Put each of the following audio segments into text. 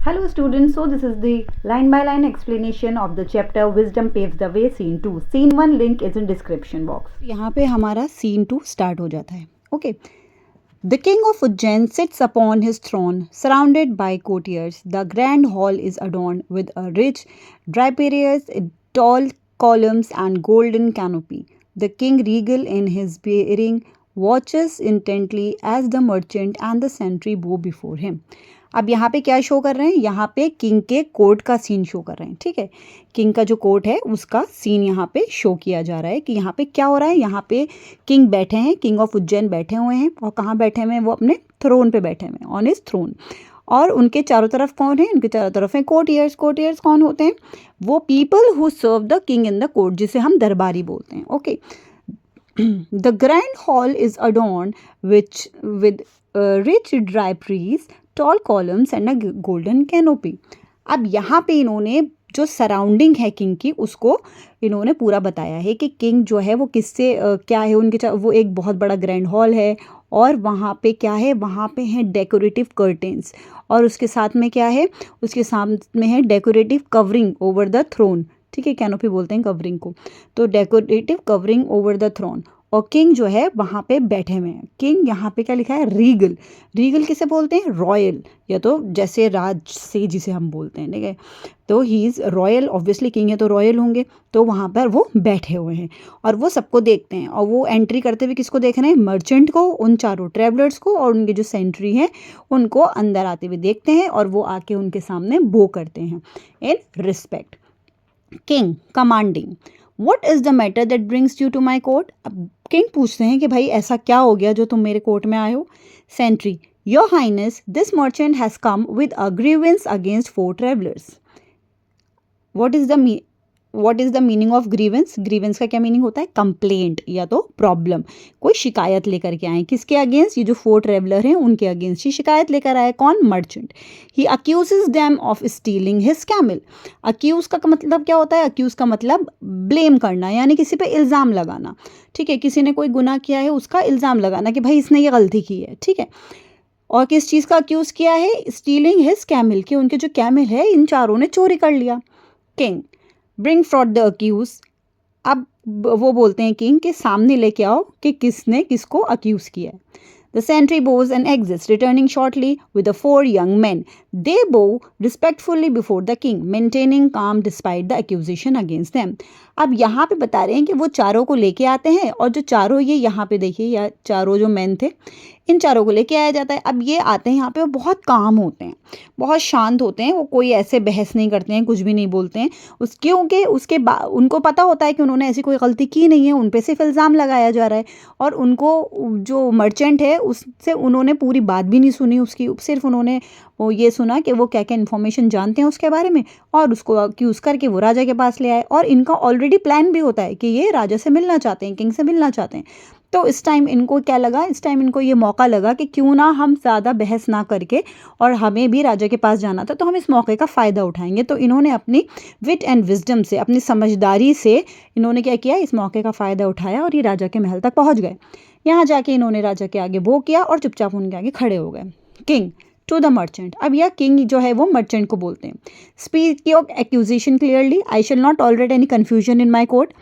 Hello students, so this is the line by line explanation of the chapter Wisdom Paves the Way scene 2. Scene 1 link is in description box. यहाँ पे हमारा scene 2 start हो जाता है. Okay. The king of Ujjain sits upon his throne, surrounded by courtiers. The grand hall is adorned with a rich draperies, tall columns, and golden canopy. The king, regal in his bearing, watches intently as the merchant and the sentry bow before him. अब यहाँ पे क्या show कर रहे हैं? यहाँ पे king के कोर्ट का सीन शो कर रहे हैं. ठीक है, किंग का जो कोर्ट है उसका सीन यहाँ पे शो किया जा रहा है कि यहाँ पे क्या हो रहा है. यहाँ पे किंग बैठे हैं, किंग ऑफ उज्जैन बैठे हुए हैं. और कहाँ बैठे हुए हैं? वो अपने थ्रोन पे बैठे हुए हैं, ऑन हिज थ्रोन. और उनके चारों तरफ कौन है? उनके चारों तरफ हैं कोर्टियर्स. कोर्टियर्स कौन होते हैं? वो people who serve the king in the court, जिसे हम दरबारी बोलते हैं. Okay. The grand hall is adorned with rich draperies, tall columns and a golden canopy. अब यहाँ पे इन्होंने जो सराउंडिंग है किंग की उसको इन्होंने पूरा बताया है कि किंग जो है वो किससे क्या है उनके. वो एक बहुत बड़ा ग्रैंड हॉल है और वहाँ पे क्या है? वहाँ पे हैं डेकोरेटिव कर्टेंस और उसके साथ में क्या है? उसके साथ में है decorative covering over the throne. ठीक है, कैनोपी बोलते हैं कवरिंग को. तो decorative covering over the throne. और किंग जो है वहाँ पे बैठे हुए हैं. किंग यहाँ पे क्या लिखा है? रीगल. रीगल किसे बोलते हैं? रॉयल, या तो जैसे राज से जिसे हम बोलते हैं. ठीक है, तो he is royal. Obviously king है तो रॉयल होंगे. तो वहाँ पर वो बैठे हुए हैं और वो सबको देखते हैं. और वो एंट्री करते हुए किसको देख रहे हैं? मर्चेंट को, उन चारों ट्रैवलर्स को और उनके जो सेंट्री हैं उनको अंदर आते हुए देखते हैं. और वो आके उनके सामने बो करते हैं in respect. King commanding, what is the matter that brings you to my court. अब किंग पूछते हैं कि भाई ऐसा क्या हो गया जो तुम मेरे कोर्ट में आए हो. Sentry, your highness, this merchant has come with a grievance against 4 travellers. What is the meaning of grievance? Grievance का क्या मीनिंग होता है? कंप्लेंट या तो प्रॉब्लम. कोई शिकायत लेकर के आए. किसके अगेंस्ट? ये जो 4 ट्रेवलर हैं उनके अगेंस्ट ही शिकायत लेकर आए. कौन? Merchant. He accuses them of stealing his camel. Accuse का मतलब क्या होता है? अक्यूज का मतलब ब्लेम करना, यानी किसी पे इल्ज़ाम लगाना. ठीक है, किसी ने कोई गुनाह किया है उसका इल्ज़ाम लगाना कि भाई इसने ये गलती की है. ठीक है, और किस चीज़ का अक्यूज़ किया है? स्टीलिंग हिज कैमल, कि उनके जो कैमल है इन चारों ने चोरी कर लिया. King, bring front the accuse. अब वो बोलते हैं किंग के सामने लेके आओ कि किसने किसको अक्यूज़ किया है. The sentry bows and exits, returning shortly with the 4 young men. They bow respectfully before the king, maintaining calm despite the accusation against them. अब यहाँ पे बता रहे हैं कि वो चारों को लेके आते हैं और जो चारों ये यहाँ पे देखिए, या चारों जो मैन थे इन चारों को लेके आया जाता है. अब ये आते हैं यहाँ पे, वो बहुत काम होते हैं, बहुत शांत होते हैं. वो कोई ऐसे बहस नहीं करते हैं, कुछ भी नहीं बोलते हैं. क्योंकि उसके बाद उनको पता होता है कि उन्होंने ऐसी कोई गलती की नहीं है, उन पे सिर्फ इल्ज़ाम लगाया जा रहा है. और उनको जो मर्चेंट है उससे उन्होंने पूरी बात भी नहीं सुनी उसकी. सिर्फ उन्होंने वो ये सुना कि वो क्या क्या इन्फॉर्मेशन जानते हैं उसके बारे में और उसको अक्यूज़ करके वो राजा के पास ले आए. और इनका ऑलरेडी प्लान भी होता है कि ये राजा से मिलना चाहते हैं, किंग से मिलना चाहते हैं. तो इस टाइम इनको क्या लगा? इस टाइम इनको ये मौका लगा कि क्यों ना हम ज़्यादा बहस ना करके, और हमें भी राजा के पास जाना था तो हम इस मौके का फ़ायदा उठाएंगे. तो इन्होंने अपनी विट एंड विजडम से, अपनी समझदारी से इन्होंने क्या किया? इस मौके का फ़ायदा उठाया और ये राजा के महल तक पहुँच गए. यहाँ जाके इन्होंने राजा के आगे वो किया और चुपचाप उनके आगे खड़े हो गए. King to the merchant. अब यह किंग जो है वो मर्चेंट को बोलते हैं. Speak your accusation clearly, I shall not tolerate any confusion in my court.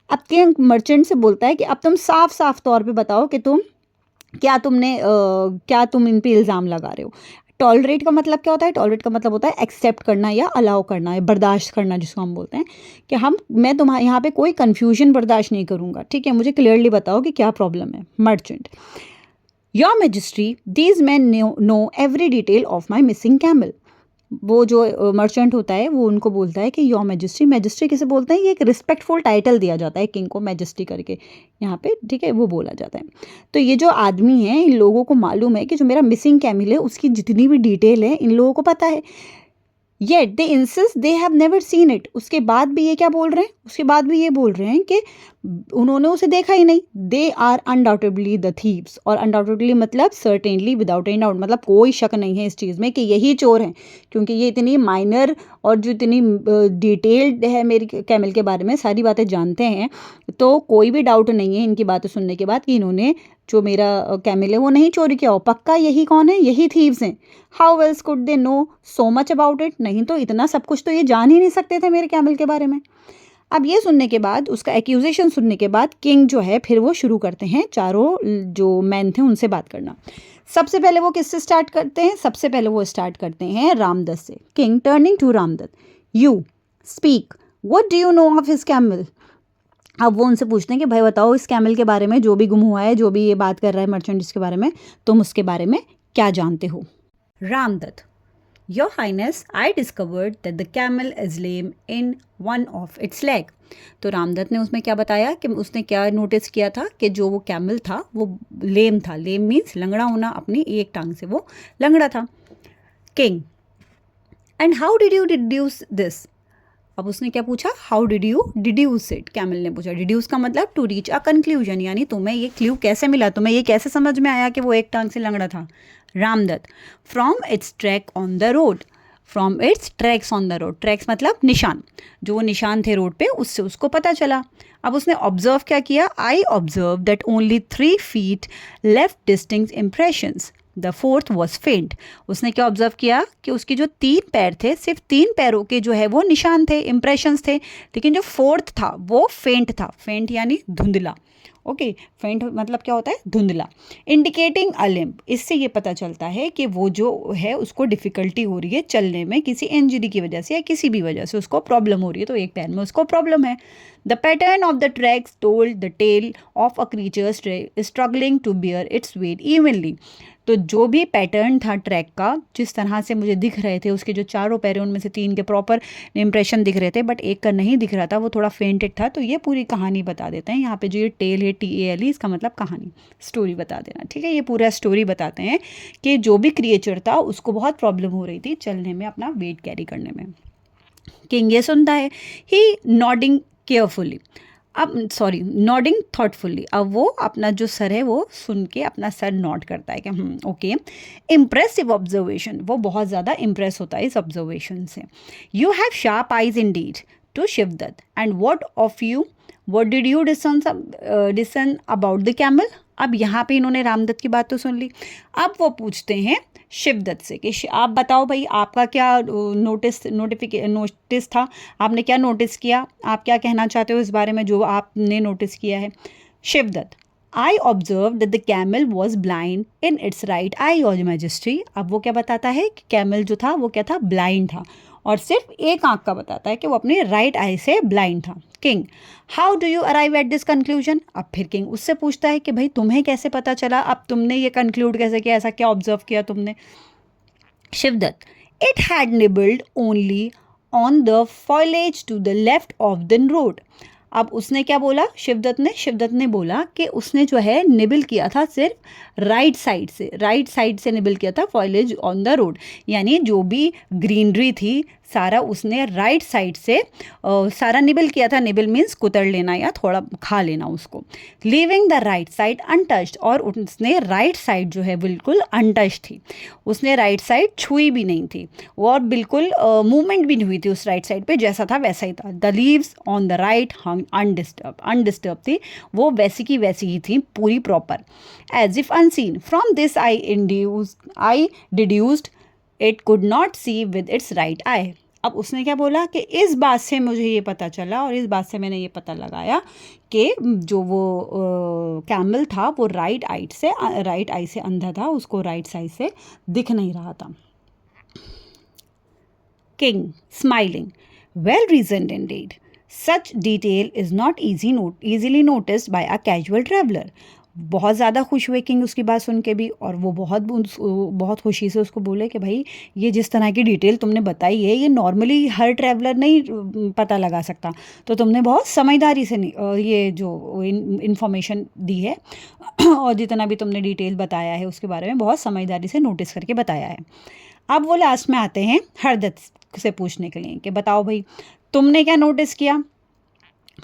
अब किंग मर्चेंट से बोलता है कि अब तुम साफ साफ तौर पे बताओ कि क्या तुम इन पे इल्ज़ाम लगा रहे हो. टॉलरेट का मतलब क्या होता है? टॉलरेट का मतलब होता है एक्सेप्ट करना या अलाउ करना, है बर्दाश्त करना, जिसको हम बोलते हैं कि मैं तुम्हारे यहाँ पे कोई कन्फ्यूजन बर्दाश्त नहीं करूँगा. ठीक है, मुझे क्लियरली बताओ कि क्या प्रॉब्लम है. Merchant, your majesty, these man know every detail of my missing camel. वो जो मर्चेंट होता है वो उनको बोलता है कि योर मैजेस्टी. मैजेस्टी किसे बोलते हैं? ये एक रिस्पेक्टफुल टाइटल दिया जाता है किंग को, मैजेस्टी करके यहाँ पे. ठीक है, वो बोला जाता है. तो ये जो आदमी है, इन लोगों को मालूम है कि जो मेरा मिसिंग कैमल है उसकी जितनी भी डिटेल है इन लोगों को पता है. Yet they insist they have never seen it. उसके बाद भी ये क्या बोल रहे हैं? उसके बाद भी ये बोल रहे हैं कि उन्होंने उसे देखा ही नहीं। They are undoubtedly the thieves, और अनडाउटेडली मतलब सर्टेनली, विदाउट एनी डाउट, मतलब कोई शक नहीं है इस चीज़ में कि यही चोर हैं, क्योंकि ये इतनी माइनर और जो इतनी डिटेल्ड है मेरी कैमल के बारे में, सारी बातें जानते हैं, तो कोई भी डाउट नहीं है इनकी बातें सुनने के बाद कि इन्होंने जो मेरा कैमल है वो नहीं चोरी किया हो। पक्का यही कौन है, यही थीव्स हैं। How else could they know so much about it, नहीं तो इतना सब कुछ तो ये जान ही नहीं सकते थे मेरे कैमल के बारे में। अब ये सुनने के बाद, उसका एक्यूजेशन सुनने के बाद, किंग जो है फिर वो शुरू करते हैं चारों जो मैन थे उनसे बात करना। सबसे पहले वो किससे स्टार्ट करते हैं? सबसे पहले वो स्टार्ट करते हैं रामदत्त से। King turning to Ramdatt, you speak, what do you know of his camel. अब वो उनसे पूछते हैं कि भाई बताओ इस कैमल के बारे में, जो भी गुम हुआ है, जो भी ये बात कर रहा है मर्चेंट जिसके बारे में, तुम उसके बारे में क्या जानते हो। Ramdatt, Your Highness, I discovered that the camel is lame in one of its leg. तो रामदत्त ने उसमें क्या बताया कि उसने क्या नोटिस किया था कि जो वो कैमल था वो लेम था। लेम मीन्स लंगड़ा होना, अपनी एक टांग से वो लंगड़ा था। King, and how did you deduce this. अब उसने क्या पूछा, how did you deduce it. Camel ने पूछा, डिड्यूस का मतलब टू रीच अ कंक्लूजन, यानी तुम्हें ये क्ल्यू कैसे मिला, तुम्हें ये कैसे समझ में आया कि वो एक टांग से लंगड़ा था। Ramdatt, from its track on the road, from its tracks on the road, tracks मतलब निशान, जो वो निशान थे रोड पे उससे उसको पता चला। अब उसने ऑब्जर्व क्या किया, आई observe that only 3 feet left distinct impressions, the fourth was फेंट। उसने क्या ऑब्जर्व किया कि उसके जो 3 पैर थे, सिर्फ 3 पैरों के जो है वो निशान थे, इम्प्रेशंस थे, लेकिन जो फोर्थ था वो फेंट था। फेंट यानी धुंधला। ओके, फेंट मतलब क्या होता है, धुंधला। इंडिकेटिंग अ लिम्ब, इससे ये पता चलता है कि वो जो है उसको डिफ़िकल्टी हो रही है चलने में, किसी इंजरी की वजह से या किसी भी वजह से उसको प्रॉब्लम हो रही है, तो एक पैर में उसको प्रॉब्लम है। The pattern of the tracks told the tale of a creature struggling to bear its weight evenly. तो जो भी पैटर्न था ट्रैक का, जिस तरह से मुझे दिख रहे थे, उसके जो चारों पैर हैं उनमें से 3 के प्रॉपर इंप्रेशन दिख रहे थे, बट एक का नहीं दिख रहा था, वो थोड़ा फेंटेड था। तो ये पूरी कहानी बता देते हैं यहाँ पे, जो ये टेल है TALE, इसका मतलब कहानी, स्टोरी बता देना, ठीक है। ये पूरा स्टोरी बताते हैं कि जो भी क्रिएचर था उसको बहुत प्रॉब्लम हो रही थी चलने में, अपना वेट कैरी करने में। किंग ये सुनता है, ही नॉडिंग केयरफुली, अब सॉरी नॉडिंग थॉटफुली, अब वो अपना जो सर है वो सुन के अपना सर नॉड करता है कि ओके। इम्प्रेसिव ऑब्जर्वेशन, वो बहुत ज़्यादा इम्प्रेस होता है इस ऑब्जर्वेशन से। You have sharp eyes indeed to Shivdutt, and what of you, what did you discern about the camel. अब यहाँ पे इन्होंने रामदत्त की बात तो सुन ली, अब वो पूछते हैं शिवदत्त से कि आप बताओ भाई, आपका क्या नोटिस था, आपने क्या नोटिस किया, आप क्या कहना चाहते हो इस बारे में जो आपने नोटिस किया है। Shivdatt, I observe that the camel was blind in its right eye your majesty. अब वो क्या बताता है कि कैमल जो था वो क्या था, ब्लाइंड था, और सिर्फ एक आंख का बताता है कि वो अपनी राइट आई से ब्लाइंड था। King, how do you arrive at this conclusion. अब फिर किंग उससे पूछता है कि भाई तुम्हें कैसे पता चला, अब तुमने ये कंक्लूड कैसे किया, ऐसा क्या ऑब्जर्व किया तुमने। Shivdatt, it had nibbled only on the foliage to the left of the road. अब उसने क्या बोला, शिवदत्त ने बोला कि उसने जो है निबल किया था सिर्फ राइट साइड से निबल किया था फॉलेज ऑन द रोड, यानी जो भी ग्रीनरी थी सारा उसने राइट साइड से सारा निबल किया था। निबल मीन्स कुतर लेना या थोड़ा खा लेना उसको। Leaving the right side untouched, और उसने राइट साइड जो है बिल्कुल अनटच थी, उसने राइट साइड छुई भी नहीं थी, और बिल्कुल मूवमेंट भी नहीं हुई थी उस राइट साइड पे, जैसा था वैसा ही था। The leaves on the right hung undisturbed थी, वो वैसी की वैसी ही थी पूरी proper, as if unseen. From this I deduced it could not see with its right eye. अब उसने क्या बोला कि इस बात से मुझे ये पता चला, और इस बात से मैंने ये पता लगाया कि जो वो कैमल था वो राइट आई से अंधा था, उसको राइट साइड से दिख नहीं रहा था। King smiling, well reasoned indeed, such detail is not easily noticed by a casual traveler। बहुत ज़्यादा खुश हुए किंग उसकी बात सुन के भी, और वो बहुत खुशी से उसको बोले कि भाई ये जिस तरह की डिटेल तुमने बताई है ये नॉर्मली हर ट्रैवलर नहीं पता लगा सकता, तो तुमने बहुत समझदारी से ये जो इन्फॉर्मेशन दी है और जितना भी तुमने डिटेल बताया है उसके बारे में बहुत समझदारी से नोटिस करके बताया है। अब वो लास्ट में आते हैं हरदत्त से पूछने के लिए कि बताओ भाई तुमने क्या नोटिस किया।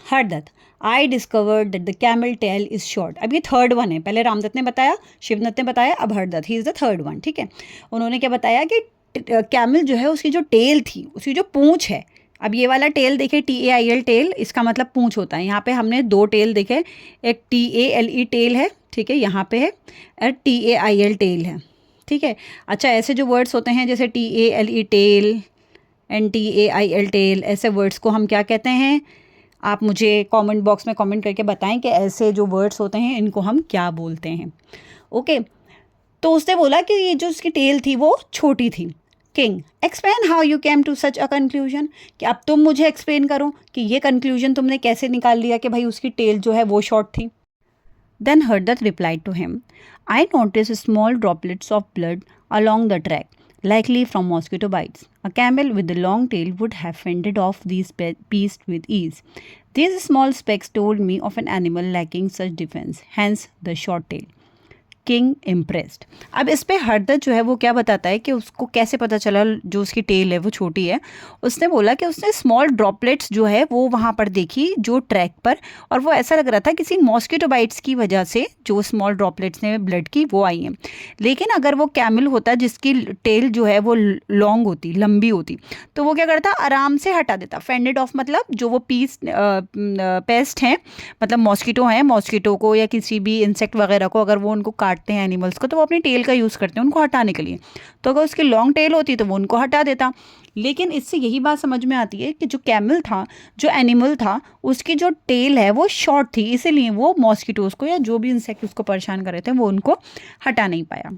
Hardatt, I discovered that the camel tail is short. अब ये थर्ड वन है, पहले रामदत्त ने बताया, शिवदत्त ने बताया, अब Hardatt, he is the third one, ठीक है। उन्होंने क्या बताया कि कैमल जो है उसकी जो टेल थी, उसकी जो पूँछ है, अब ये वाला टेल देखे, TAIL टेल, इसका मतलब पूँछ होता है। यहाँ पे हमने दो टेल देखे, एक TALE टेल है, ठीक है, यहाँ पे है, और TAIL टेल है, ठीक है। अच्छा, ऐसे जो वर्ड्स होते हैं जैसे TALE tale and TAIL tail, ऐसे वर्ड्स को हम क्या कहते हैं? आप मुझे कमेंट बॉक्स में कमेंट करके बताएं कि ऐसे जो वर्ड्स होते हैं इनको हम क्या बोलते हैं। ओके, तो उसने बोला कि ये जो उसकी टेल थी वो छोटी थी। King, explain how you came to such a conclusion, कि अब तुम मुझे एक्सप्लेन करो कि ये कंक्लूजन तुमने कैसे निकाल लिया कि भाई उसकी टेल जो है वो शॉर्ट थी। Then Hardat replied to him, I noticed small droplets of blood along the track, likely from mosquito bites. A camel with a long tail would have fended off these beasts with ease. These small specks told me of an animal lacking such defense, hence the short tail. King impressed. अब इस पे हरदत्त जो है वो क्या बताता है कि उसको कैसे पता चला जो उसकी टेल है वो छोटी है। उसने बोला कि उसने स्मॉल ड्रॉपलेट्स जो है वो वहाँ पर देखी जो ट्रैक पर, और वो ऐसा लग रहा था किसी मॉस्किटो बाइट्स की वजह से जो स्मॉल ड्रॉपलेट्स ने ब्लड की वो आई हैं। लेकिन अगर वो कैमल होता जिसकी टेल जो है वो लॉन्ग होती, लंबी होती, तो वो क्या करता, आराम से हटा देता। फेंडेड ऑफ मतलब जो वो पेस्ट हैं, मतलब मॉस्किटो हैं, मॉस्किटो को या किसी भी इंसेक्ट वगैरह को अगर वो उनको काटते हैं एनिमल्स को, तो वो अपनी टेल का यूज़ करते हैं उनको हटाने के लिए। तो अगर उसकी लॉन्ग टेल होती तो वो उनको हटा देता। लेकिन इससे यही बात समझ में आती है कि जो कैमल था, जो एनिमल था, उसकी जो टेल है वो शॉर्ट थी, इसीलिए वो मॉस्किटोज को या जो भी इंसेक्ट उसको परेशान कर रहे थे वो उनको हटा नहीं पाया।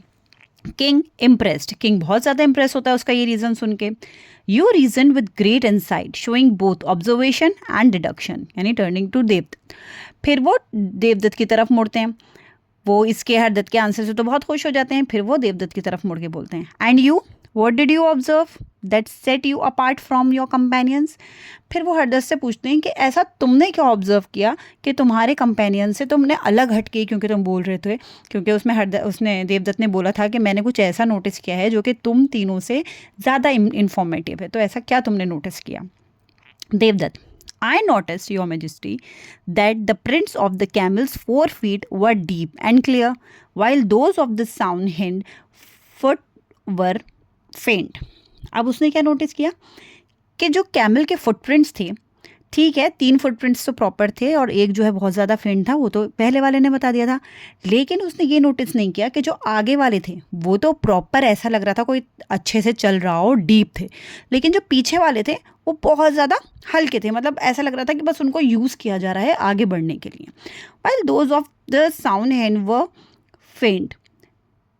किंग इम्प्रेस्ड, किंग बहुत ज़्यादा इम्प्रेस होता है उसका ये रीज़न सुन के। You reason with great insight showing both observation and deduction, यानी टर्निंग टू देवदत्त। फिर वो देवदत्त की तरफ मुड़ते हैं। वो इसके हरदत्त के आंसर से तो बहुत खुश हो जाते हैं, फिर वो देवदत्त की तरफ मुड़ के बोलते हैं, and you what did you observe that set you apart from your companions. फिर वो हरदत्त से पूछते हैं कि ऐसा तुमने क्या ऑब्जर्व किया कि तुम्हारे कंपेनियन से तुमने अलग हटके, क्योंकि तुम बोल रहे थे, क्योंकि उसने देवदत्त ने बोला था कि मैंने कुछ ऐसा नोटिस किया है जो कि तुम तीनों से ज़्यादा इन्फॉर्मेटिव है, तो ऐसा क्या तुमने नोटिस किया। Devdutt, I noticed, Your Majesty, that the prints of the camel's 4 feet were deep and clear, while those of the sound hind foot were faint. अब उसने क्या नोटिस किया कि जो कैमल के फुटप्रिंट्स थे, ठीक है, 3 फुटप्रिंट्स तो प्रॉपर थे और एक जो है बहुत ज़्यादा फेंट था, वो तो पहले वाले ने बता दिया था। लेकिन उसने ये नोटिस नहीं किया कि जो आगे वाले थे वो तो प्रॉपर ऐसा लग रहा था कोई अच्छे से चल रहा हो, डीप थे, लेकिन जो पीछे वाले थे वो बहुत ज़्यादा हल्के थे, मतलब ऐसा लग रहा था कि बस उनको यूज़ किया जा रहा है आगे बढ़ने के लिए। While those of the sound hind were faint,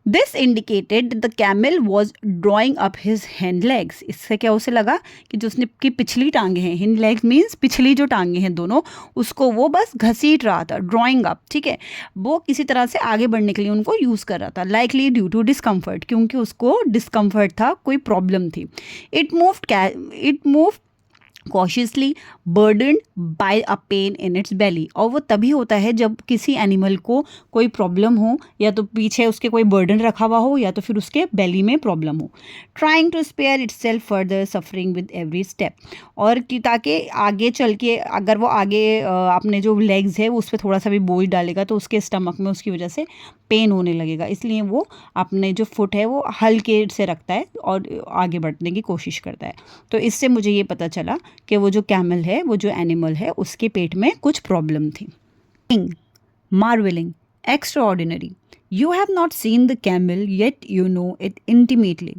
this indicated the camel was drawing up his hind legs. इससे क्या उसे लगा कि जो उसने की पिछली टांगे हैं, हिंड लेग्स मीन्स पिछली जो टांगे हैं दोनों, उसको वो बस घसीट रहा था, ड्रॉइंग अप, ठीक है, वो किसी तरह से आगे बढ़ने के लिए उनको यूज़ कर रहा था। लाइकली ड्यू टू डिस्कम्फर्ट, क्योंकि उसको डिस्कम्फर्ट था, कोई प्रॉब्लम थी। It move cautiously burdened by a pain in its belly, और वो तभी होता है जब किसी एनिमल को कोई प्रॉब्लम हो, या तो पीछे उसके कोई बर्डन रखा हुआ हो, या तो फिर उसके बेली में प्रॉब्लम हो। Trying to spare itself further suffering with every step, और कि ताकि आगे चल के अगर वो आगे अपने जो लेग्स है उस पर थोड़ा सा भी बोझ डालेगा तो उसके स्टमक में उसकी वजह से पेन होने लगेगा, इसलिए वो अपने जो फुट है वो हल्के से रखता है और आगे बढ़ने की कोशिश करता है। तो इससे मुझे ये पता चला कि वो जो कैमल है, वो जो एनिमल है, उसके पेट में कुछ प्रॉब्लम थी। King marvelling, extraordinary, you have not seen the camel yet you know it intimately,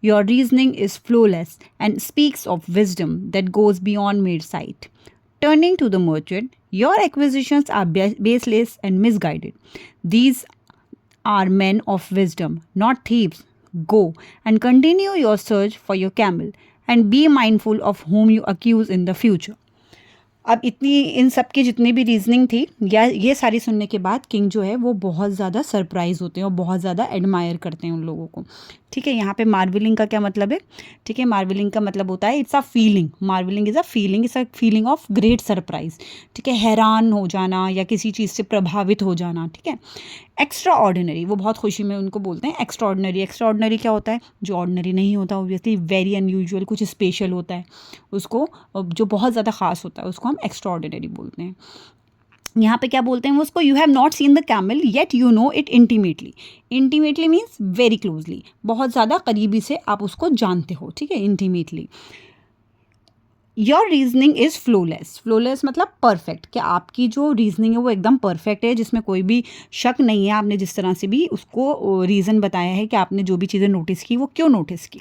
your reasoning is flawless and speaks of wisdom that goes beyond made site. Turning to the merchant, your acquisitions are baseless and misguided. These are men of wisdom, not thieves. Go and continue your search for your camel, and be mindful of whom you accuse in the future. अब इतनी इन सब की जितनी भी reasoning थी, या ये सारी सुनने के बाद किंग जो है वो बहुत ज़्यादा सरप्राइज होते हैं और बहुत ज़्यादा एडमायर करते हैं उन लोगों को, ठीक है। यहाँ पे मार्वेलिंग का क्या मतलब है, ठीक है, मार्वेलिंग का मतलब होता है it's a feeling, marvelling is a feeling, it's a feeling of great surprise, ठीक है, हैरान हो जाना या किसी चीज़ से प्रभावित हो जाना, ठीक है। एक्स्ट्रा ऑर्डिनरी, वो बहुत खुशी में उनको बोलते हैं एक्स्ट्रा ऑर्डिनरी। एक्स्ट्रा ऑर्डिनरी क्या होता है, जो ऑर्डिनरी नहीं होता, ऑब्वियसली वेरी अनयूजुअल, कुछ स्पेशल होता है, उसको जो बहुत ज़्यादा ख़ास होता है उसको हम एक्स्ट्रा ऑर्डिनरी बोलते हैं। यहाँ पे क्या बोलते हैं वो उसको, you have not seen the camel yet you know it intimately. Intimately means very closely, बहुत ज़्यादा करीबी से आप उसको जानते हो, ठीक है, intimately. Your reasoning is flawless. Flawless मतलब परफेक्ट, कि आपकी जो रीजनिंग है वो एकदम परफेक्ट है, जिसमें कोई भी शक नहीं है, आपने जिस तरह से भी उसको रीज़न बताया है कि आपने जो भी चीज़ें नोटिस की वो क्यों नोटिस की।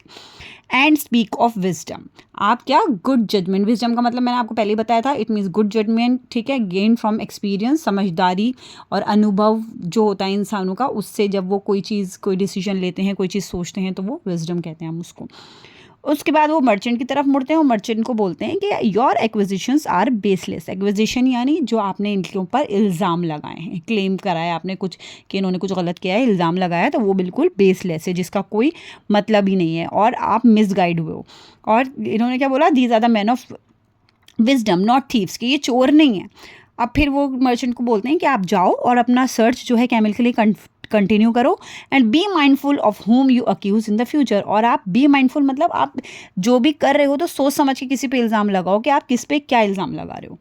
एंड स्पीक ऑफ विजडम, आप क्या, गुड जजमेंट। विजडम का मतलब मैंने आपको पहले ही बताया था, इट मीन्स गुड जजमेंट, ठीक है, गेन फ्रॉम एक्सपीरियंस, समझदारी और अनुभव जो होता है इंसानों का, उससे जब वो कोई चीज़, कोई डिसीजन लेते हैं, कोई चीज़ सोचते हैं, तो वो विजडम कहते हैं हम उसको। उसके बाद वो मर्चेंट की तरफ मुड़ते हैं और मर्चेंट को बोलते हैं कि your acquisitions are baseless. Acquisition यानी जो आपने इनके ऊपर इल्ज़ाम लगाए हैं, क्लेम कराया आपने कुछ कि इन्होंने कुछ गलत किया है, इल्ज़ाम लगाया, तो वो बिल्कुल बेसलेस है, जिसका कोई मतलब ही नहीं है और आप मिसगाइड हुए हो। और इन्होंने क्या बोला, these are the man of wisdom not thieves, कि ये चोर नहीं है। अब फिर वो मर्चेंट को बोलते हैं कि आप जाओ और अपना सर्च जो है कैमल के लिए कंटिन्यू करो, and be mindful of whom you accuse in the future. और आप बी माइंडफुल मतलब आप जो भी कर रहे हो तो सोच समझ के किसी पे इल्ज़ाम लगाओ कि आप किस पे क्या इल्ज़ाम लगा रहे हो।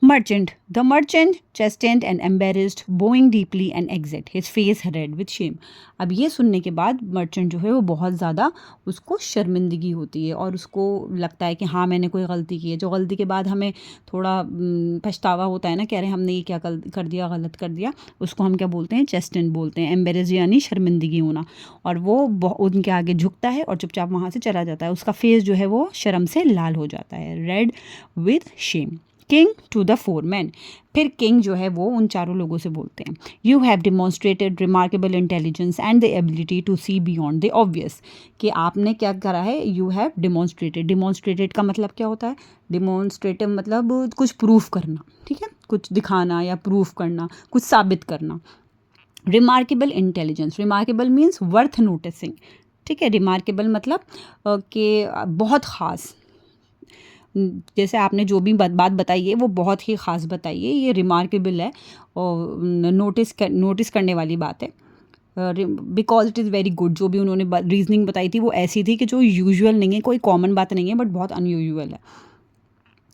Merchant. The merchant, chastened and embarrassed, bowing deeply and exit, his face red with shame. अब ये सुनने के बाद मर्चेंट जो है वो बहुत ज़्यादा, उसको शर्मिंदगी होती है और उसको लगता है कि हाँ मैंने कोई गलती की है। जो गलती के बाद हमें थोड़ा पछतावा होता है ना, कह रहे हैं हमने ये क्या कर दिया, गलत कर दिया, उसको हम क्या बोलते हैं, चेस्टेंड बोलते हैं। एम्बेरेस यानी शर्मिंदगी होना। और वो उनके आगे झुकता है और चुपचाप वहाँ से चला जाता है। उसका फेस जो है वो शर्म से लाल हो जाता है, red with shame. King to the four man, फिर किंग जो है वो उन चारों लोगों से बोलते हैं, you have demonstrated remarkable intelligence and the ability to see beyond the obvious, कि आपने क्या करा है, यू हैव डिमॉन्स्ट्रेटेड। डिमॉन्स्ट्रेटेड का मतलब क्या होता है, डिमॉन्स्ट्रेटिव मतलब कुछ प्रूफ करना, ठीक है, कुछ दिखाना या प्रूफ करना, कुछ साबित करना। Remarkable intelligence, remarkable means worth noticing, ठीक है, रिमार्केबल मतलब कि बहुत ख़ास, जैसे आपने जो भी बात बताई है वो बहुत ही ख़ास बताई है, ये रिमार्केबल है और नोटिस करने वाली बात है। Because it is very good, जो भी उन्होंने रीजनिंग बताई थी वो ऐसी थी कि जो यूजुअल नहीं है, कोई कॉमन बात नहीं है, बट बहुत अनयूजुअल है।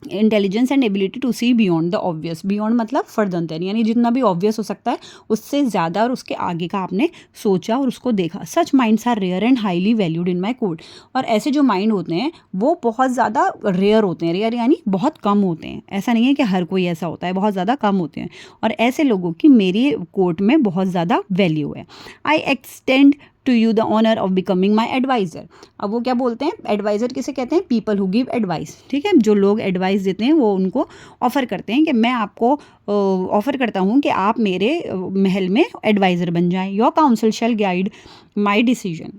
Intelligence and ability to see beyond the obvious, beyond मतलब फर्दर, यानी जितना भी ऑब्वियस हो सकता है उससे ज़्यादा और उसके आगे का आपने सोचा और उसको देखा। Such minds are rare and highly valued in my court, और ऐसे जो माइंड होते हैं वो बहुत ज़्यादा रेयर होते हैं, रेयर यानी बहुत कम होते हैं, ऐसा नहीं है कि हर कोई ऐसा होता है, बहुत ज़्यादा कम होते हैं, और ऐसे लोगों की मेरी कोर्ट में बहुत ज़्यादा वैल्यू है। I extend to you the honour of becoming my adviser. अब वो क्या बोलते हैं, एडवाइज़र किसे कहते हैं, पीपल हु गिव एडवाइस, ठीक है, जो लोग एडवाइस देते हैं वो उनको ऑफ़र करते हैं कि मैं आपको ऑफ़र करता हूँ कि आप मेरे महल में एडवाइज़र बन जाएं। Your counsel shall guide my decision.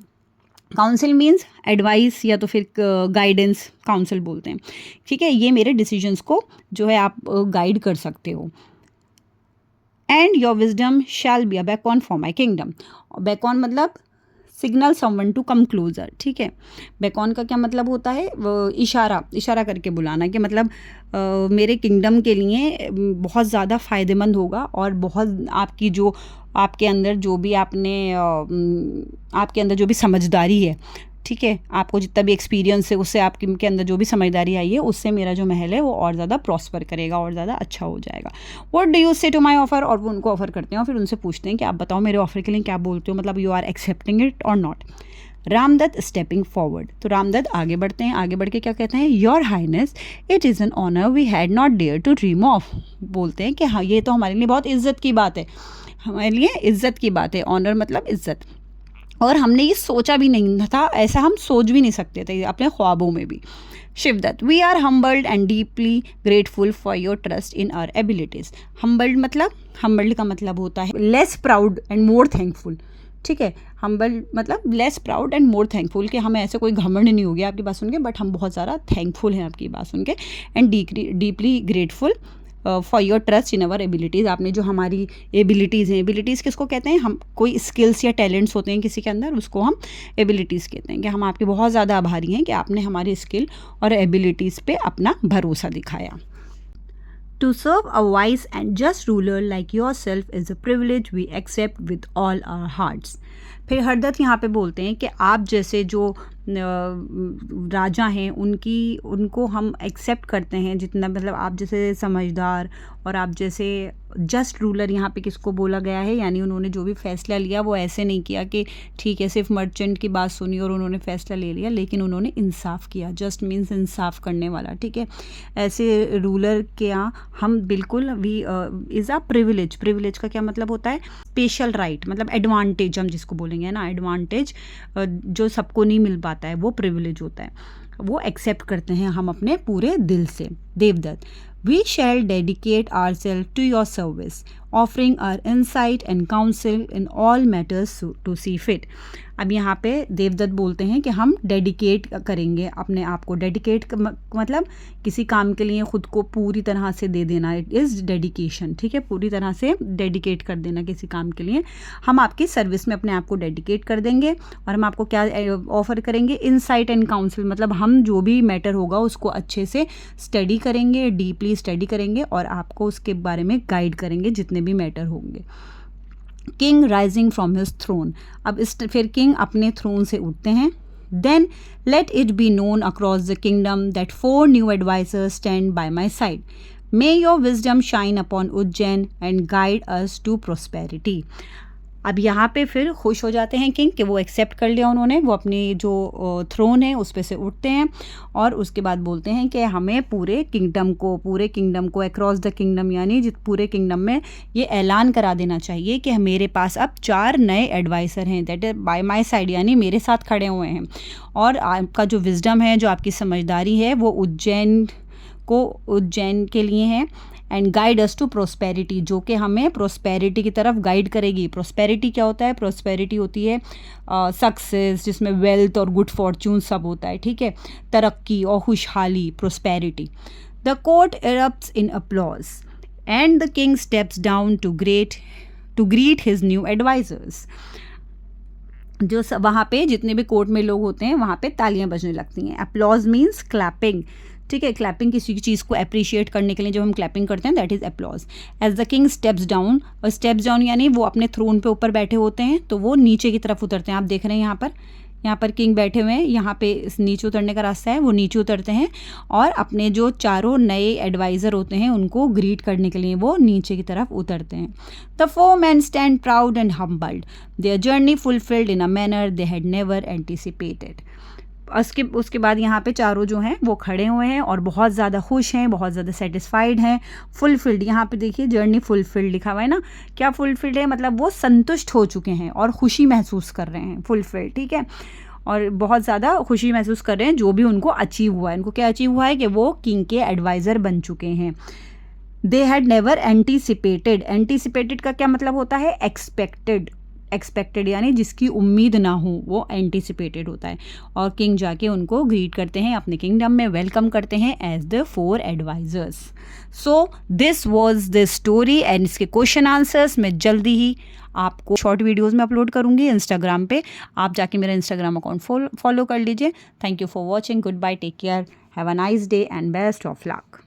Counsel means advice या तो फिर गाइडेंस, काउंसिल बोलते हैं, ठीक है, ये मेरे डिसीजंस को जो है आप गाइड कर सकते हो। And your wisdom shall be a beacon for my kingdom. Beacon मतलब signal someone to come closer, ठीक है। बैकॉन का क्या मतलब होता है, वो इशारा करके बुलाना, कि मतलब मेरे किंगडम के लिए बहुत ज़्यादा फ़ायदेमंद होगा और बहुत आपकी जो आपके अंदर जो भी आपके अंदर जो भी समझदारी है, ठीक है, आपको जितना भी एक्सपीरियंस है उससे आपके अंदर जो भी समझदारी आई है उससे मेरा जो महल है वो और ज़्यादा प्रॉस्पर करेगा और ज़्यादा अच्छा हो जाएगा। व्हाट डू यू से टू माई ऑफर, और वो उनको ऑफर करते हैं और फिर उनसे पूछते हैं कि आप बताओ मेरे ऑफर के लिए क्या बोलते हो, मतलब यू आर एक्सेप्टिंग इट और नॉट। रामदत्त स्टेपिंग फॉरवर्ड, तो रामदत्त आगे बढ़ते हैं, आगे बढ़ के क्या कहते हैं, your highness it is an honour we had not dare to dream of. बोलते हैं कि हाँ ये तो हमारे लिए बहुत इज्जत की बात है, हमारे लिए इज्जत की बात है, ऑनर मतलब इज्जत, और हमने ये सोचा भी नहीं था, ऐसा हम सोच भी नहीं सकते थे अपने ख्वाबों में भी। Shivdatt, we are humbled and deeply grateful for your trust in our abilities. Humbled का मतलब होता है less proud and more thankful, ठीक है, हम्बल मतलब less proud and more thankful, कि हमें ऐसे कोई घमंड नहीं हो गया आपकी बात सुन के, बट हम बहुत ज़्यादा थैंकफुल हैं आपकी बात सुन के। And deeply grateful for your trust in our abilities, आपने जो हमारी एबिलिटीज़ हैं, एबिलिटीज़ किसको कहते हैं, हम कोई स्किल्स या टैलेंट्स होते हैं किसी के अंदर, उसको हम एबिलिटीज़ कहते हैं, कि हम आपके बहुत ज़्यादा आभारी हैं कि आपने हमारी स्किल और एबिलिटीज़ पे अपना भरोसा दिखाया। To serve a wise and just ruler like yourself is a privilege we accept with all our hearts. फिर हरदत्त यहाँ पे बोलते हैं कि आप जैसे जो राजा हैं उनको हम एक्सेप्ट करते हैं, जितना मतलब आप जैसे समझदार और आप जैसे जस्ट रूलर यहाँ पे किसको बोला गया है, यानी उन्होंने जो भी फैसला लिया वो ऐसे नहीं किया कि ठीक है सिर्फ मर्चेंट की बात सुनी और उन्होंने फैसला ले लिया, लेकिन उन्होंने इंसाफ किया. जस्ट मीन्स इंसाफ करने वाला, ठीक है. ऐसे रूलर के यहाँ हम बिल्कुल भी इज़ अ प्रिविलेज. प्रिविलेज का क्या मतलब होता है? स्पेशल राइट, मतलब एडवांटेज हम जिसको बोलेंगे ना, एडवांटेज जो सबको नहीं मिल पाता है वो प्रिविलेज होता है, वो एक्सेप्ट करते हैं हम अपने पूरे दिल से. Devdutt, We shall dedicate ourselves to your service, offering our insight and counsel in all matters to see fit. अब यहाँ पे देवदत्त बोलते हैं कि हम डेडिकेट करेंगे अपने आप को. डेडिकेट मतलब किसी काम के लिए ख़ुद को पूरी तरह से दे देना. इट इज़ डेडिकेशन, ठीक है. पूरी तरह से डेडिकेट कर देना किसी काम के लिए. हम आपकी सर्विस में अपने आप को डेडिकेट कर देंगे और हम आपको क्या ऑफ़र करेंगे? इंसाइट एंड काउंसिल, मतलब हम जो भी मैटर होगा उसको अच्छे से स्टडी करेंगे, डीपली स्टडी करेंगे और आपको उसके बारे में गाइड करेंगे जितने भी मैटर होंगे. King rising from his throne. अब फिर किंग अपने थ्रोन से उठते हैं. Then let it be known across the kingdom that 4 new advisers stand by my side. May your wisdom shine upon Ujjain and guide us to prosperity. अब यहाँ पे फिर खुश हो जाते हैं किंग कि वो एक्सेप्ट कर लिया उन्होंने, वो अपनी जो थ्रोन है उस पे से उठते हैं और उसके बाद बोलते हैं कि हमें पूरे किंगडम को अक्रॉस द किंगडम, यानी पूरे किंगडम में ये ऐलान करा देना चाहिए कि मेरे पास अब 4 नए एडवाइज़र हैं, that is by my side, यानी मेरे साथ खड़े हुए हैं. और आपका जो विजडम है, जो आपकी समझदारी है, वो उज्जैन के लिए है. And guide us to prosperity, जो कि हमें प्रोस्पेरिटी की तरफ गाइड करेगी. प्रोस्पेरिटी क्या होता है? प्रोस्पेरिटी होती है सक्सेस, जिसमें वेल्थ और गुड फॉर्च्यून सब होता है, ठीक है. तरक्की और खुशहाली, prosperity. The court erupts in applause and the king steps down to greet his new advisors. जो वहाँ पे जितने भी कोर्ट में लोग होते हैं वहाँ पे तालियां बजने लगती हैं. अप्लॉज मीन्स क्लैपिंग, ठीक है. क्लैपिंग किसी की चीज़ को अप्रिशिएट करने के लिए जब हम क्लैपिंग करते हैं, that is applause. As the king steps down, और स्टेप्स डाउन यानी वो अपने थ्रोन पे ऊपर बैठे होते हैं तो वो नीचे की तरफ उतरते हैं. आप देख रहे हैं यहाँ पर किंग बैठे हुए हैं, यहाँ पे नीचे उतरने का रास्ता है, वो नीचे उतरते हैं और अपने जो 4 नए एडवाइज़र होते हैं उनको ग्रीट करने के लिए वो नीचे की तरफ उतरते हैं. The 4 men stand proud and humbled, their journey fulfilled in a manner they had never anticipated. उसके बाद यहाँ पे चारों जो हैं वो खड़े हुए हैं और बहुत ज़्यादा खुश हैं, बहुत ज़्यादा सेटिस्फाइड हैं. फुलफिल्ड, यहाँ पे देखिए जर्नी फुलफिल्ड लिखा हुआ है ना. क्या फुलफिल्ड है? मतलब वो संतुष्ट हो चुके हैं और खुशी महसूस कर रहे हैं. फुलफिल्ड, ठीक है. और बहुत ज़्यादा खुशी महसूस कर रहे हैं जो भी उनको अचीव हुआ है. उनको क्या अचीव हुआ है? कि वो किंग के एडवाइज़र बन चुके हैं. They had never anticipated. Anticipated का क्या मतलब होता है? एक्सपेक्टेड यानी जिसकी उम्मीद ना हो, वो एंटीसिपेटेड होता है. और किंग जाके उनको ग्रीट करते हैं, अपने किंगडम में वेलकम करते हैं as the 4 advisers. So this was the story and इसके क्वेश्चन आंसर्स मैं जल्दी ही आपको शॉर्ट वीडियोज़ में अपलोड करूँगी इंस्टाग्राम पे. आप जाके मेरा इंस्टाग्राम अकाउंट फॉलो कर लीजिए. Thank you for watching. Good bye, take care, have a nice day and best of luck.